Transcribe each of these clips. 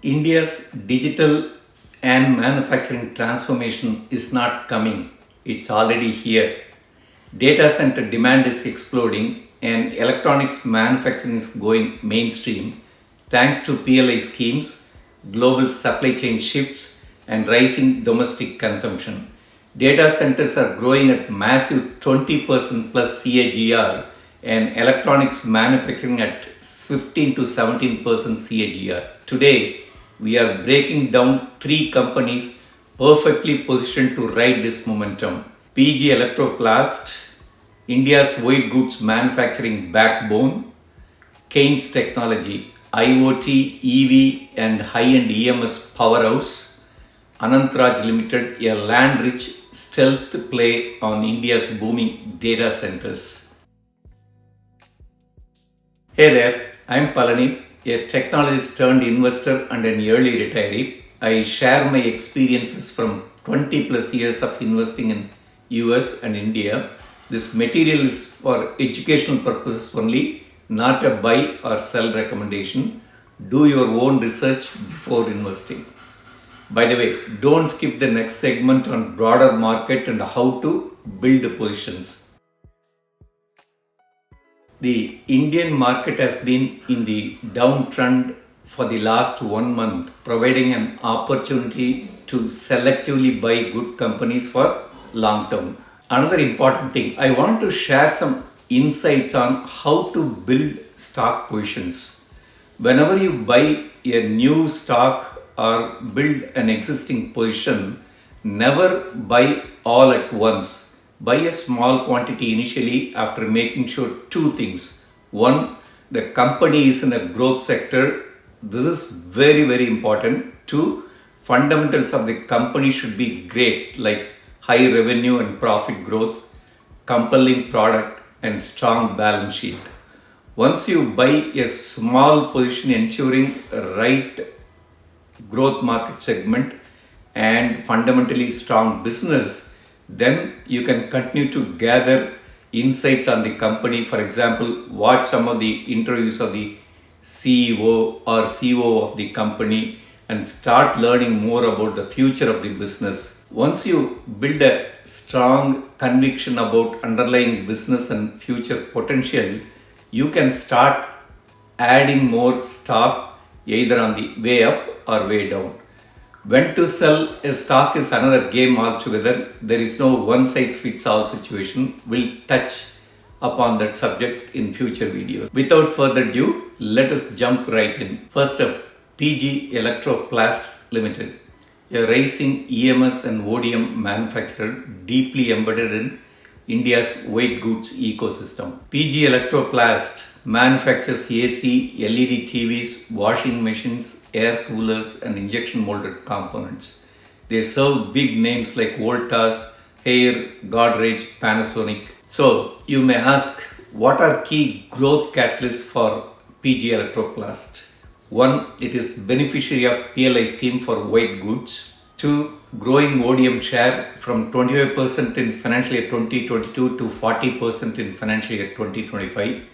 India's digital and manufacturing transformation is not coming, it's already here. Data center demand is exploding and electronics manufacturing is going mainstream thanks to PLI schemes, global supply chain shifts, and rising domestic consumption. Data centers are growing at massive 20% plus CAGR and electronics manufacturing at 15 to 17% CAGR. Today, we are breaking down three companies perfectly positioned to ride this momentum. PG Electroplast, India's white goods manufacturing backbone; Kaynes Technology, IoT, EV and high-end EMS powerhouse; Anant Raj Ltd, a land-rich stealth play on India's booming data centers. Hey there, I'm Palani, a technologist turned investor and an early retiree. I share my experiences from 20 plus years of investing in US and India. This material is for educational purposes only, not a buy or sell recommendation. Do your own research before investing. By the way, don't skip the next segment on broader market and how to build positions. The Indian market has been in the downtrend for the last 1 month, providing an opportunity to selectively buy good companies for long term. Another important thing, I want to share some insights on how to build stock positions. Whenever you buy a new stock or build an existing position, never buy all at once. Buy a small quantity initially after making sure two things. One, the company is in a growth sector. This is very important. Two, fundamentals of the company should be great, like high revenue and profit growth, compelling product and strong balance sheet. Once you buy a small position ensuring right growth market segment and fundamentally strong business, then you can continue to gather insights on the company. For example, watch some of the interviews of the CEO or COO of the company and start learning more about the future of the business. Once you build a strong conviction about underlying business and future potential, you can start adding more stock either on the way up or way down. When to sell a stock is another game altogether. There is no one size fits all situation. We'll touch upon that subject in future videos. Without further ado, let us jump right in. First up, PG Electroplast Limited, a rising EMS and ODM manufacturer deeply embedded in India's white goods ecosystem. PG Electroplast manufactures AC, LED TVs, washing machines, air coolers, and injection molded components. They serve big names like Voltas, Haier, Godrej, Panasonic. So, you may ask, what are key growth catalysts for PG Electroplast? One, it is beneficiary of PLI scheme for white goods. Two, growing ODM share from 25% in financial year 2022 to 40% in financial year 2025.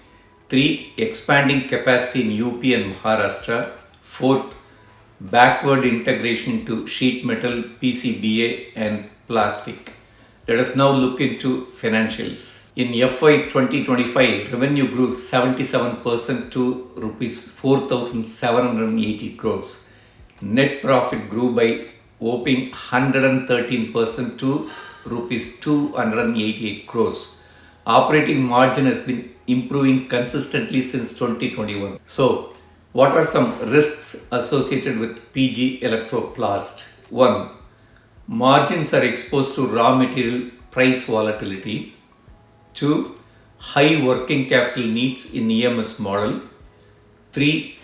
3. Expanding capacity in UP and Maharashtra. 4th, backward integration into sheet metal, PCBA and plastic. Let us now look into financials. In FY 2025, revenue grew 77% to Rs 4,780 crores. Net profit grew by whopping 113% to Rs 288 crores. Operating margin has been improving consistently since 2021. So, what are some risks associated with PG Electroplast? 1. Margins are exposed to raw material price volatility. 2. High working capital needs in EMS model. 3.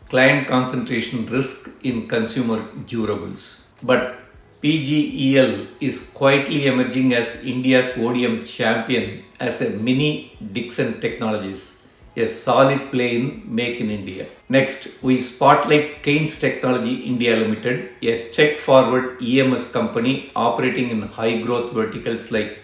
Client concentration risk in consumer durables. But PGEL is quietly emerging as India's ODM champion as a mini Dixon Technologies, a solid play in MakeInIndia. Next, we spotlight Kaynes Technology India Limited, a tech-forward EMS company operating in high-growth verticals like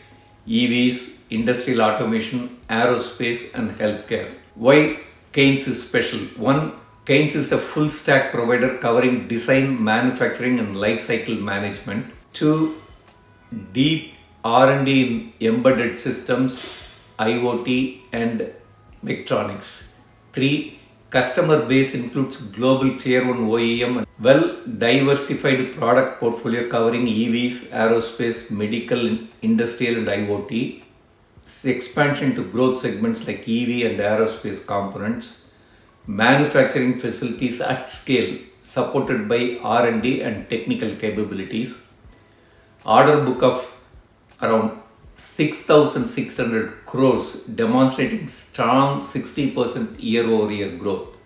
EVs, industrial automation, aerospace, and healthcare. Why Kaynes is special? 1. Kaynes is a full stack provider covering design, manufacturing and life cycle management. 2. Deep R&D in embedded systems, IoT and mechatronics. 3. Customer base includes global tier 1 OEM and well diversified product portfolio covering EVs, aerospace, medical, industrial and IoT. Expansion to growth segments like EV and aerospace components. Manufacturing facilities at scale supported by R&D and technical capabilities. Order book of around 6,600 crores demonstrating strong 60% year-over-year growth.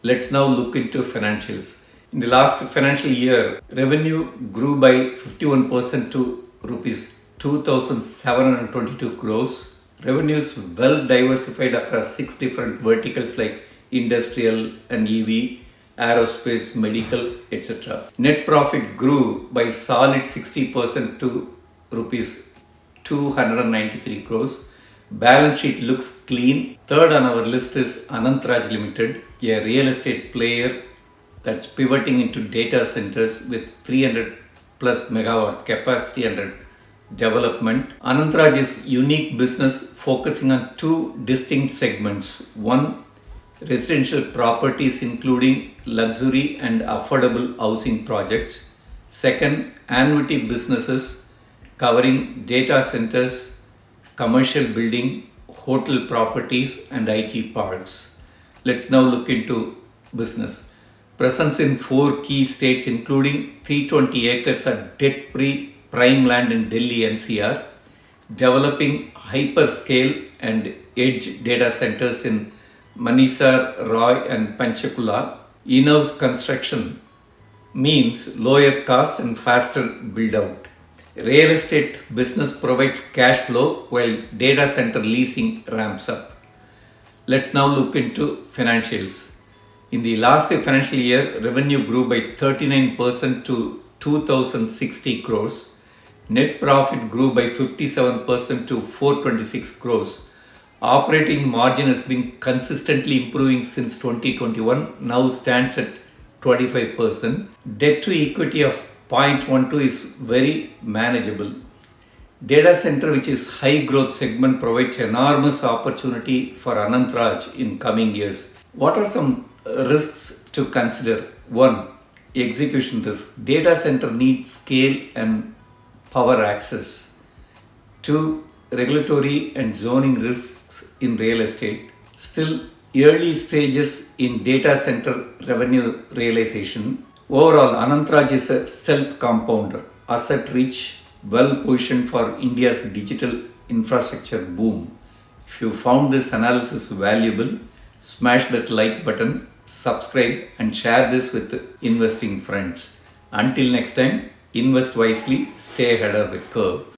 Let's now look into financials. In the last financial year, revenue grew by 51% to rupees 2,722 crores. Revenues well diversified across 6 different verticals like industrial and EV, aerospace, medical, etc. Net profit grew by solid 60% to rupees 293 crores. Balance sheet looks clean. Third on our list is Anant Raj Limited, a real estate player that's pivoting into data centers with 300 plus megawatt capacity under development. Anantraj is unique business focusing on two distinct segments. One, residential properties including luxury and affordable housing projects. Second, annuity businesses covering data centers, commercial building, hotel properties and IT parks. Let's now look into business. Presence in 4 key states including 320 acres of debt-free prime land in Delhi NCR, developing hyperscale and edge data centers in Manisar, Roy and Panchakula. In-house construction means lower cost and faster build-out. Real estate business provides cash flow while data center leasing ramps up. Let's now look into financials. In the last financial year, revenue grew by 39% to 2,060 crores. Net profit grew by 57% to 426 crores. Operating margin has been consistently improving since 2021, now stands at 25%. Debt to equity of 0.12 is very manageable. Data center, which is high growth segment, provides enormous opportunity for Anantraj in coming years. What are some risks to consider? 1. Execution risk. Data center needs scale and power access. 2. Regulatory and zoning risks in real estate. Still early stages in data center revenue realization. Overall, Anantraj is a stealth compounder, asset rich, well positioned for India's digital infrastructure boom. If you found this analysis valuable, smash that like button, subscribe and share this with investing friends. Until next time, invest wisely, stay ahead of the curve.